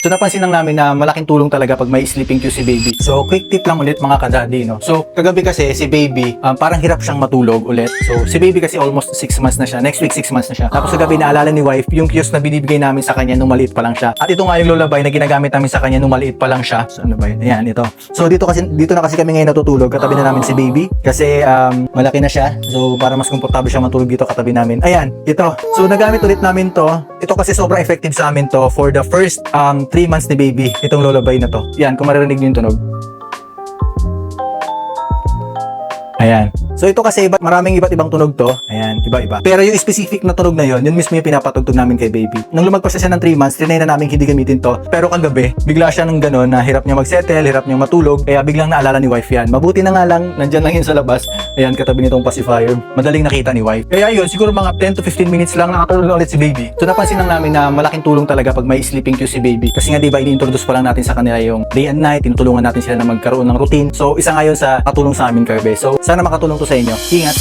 So napansin lang namin na malaking tulong talaga pag may sleeping cue si baby. So quick tip lang ulit mga kadadi, no? So kagabi kasi si baby, parang hirap siyang matulog ulit. So si baby kasi almost 6 months na siya. Next week 6 months na siya. Tapos kagabi naalala ni wife yung cues na binibigay namin sa kanya nung maliit pa lang siya. At ito nga yung lullaby na ginagamit namin sa kanya nung maliit pa lang siya. So ano ba yun? Ayan, ito. So dito na kasi kami ngayon natutulog. Katabi na namin si baby kasi malaki na siya. So para mas komportable siya matulog dito katabi namin. Ayan, ito. So nagamit ulit namin to. Ito kasi sobrang effective sa amin to for the first 3 months ni baby. Itong lullaby na to. Yan, kung maririnig niyo yung tunog. Ayan. So ito kasi maraming iba't ibang tunog to. Ayan, iba-iba. Pero yung specific na tunog na yun mismo yung pinapatugtog namin kay baby. Nung lumagpas na siya ng 3 months, trinay na namin hindi gamitin to. Pero kagabi, bigla siya ng gano'n na hirap niya mag-settle, hirap niya matulog. Kaya biglang naalala ni wife yan. Mabuti na nga lang, nandyan lang yun sa labas. Ayan, katabi nitong pacifier. Madaling nakita ni wife. Kaya yun, siguro mga 10 to 15 minutes lang nakatulog na ulit si baby. So napansin lang namin na malaking tulong talaga pag may sleeping cue si baby. Kasi nga diba, ini-introduce pa lang natin sa kanila yung day and night. Tinutulungan natin sila na magkaroon ng routine. So isa nga yun sa katulong sa amin kagabi. So sana makatulong to sa inyo. Ingat!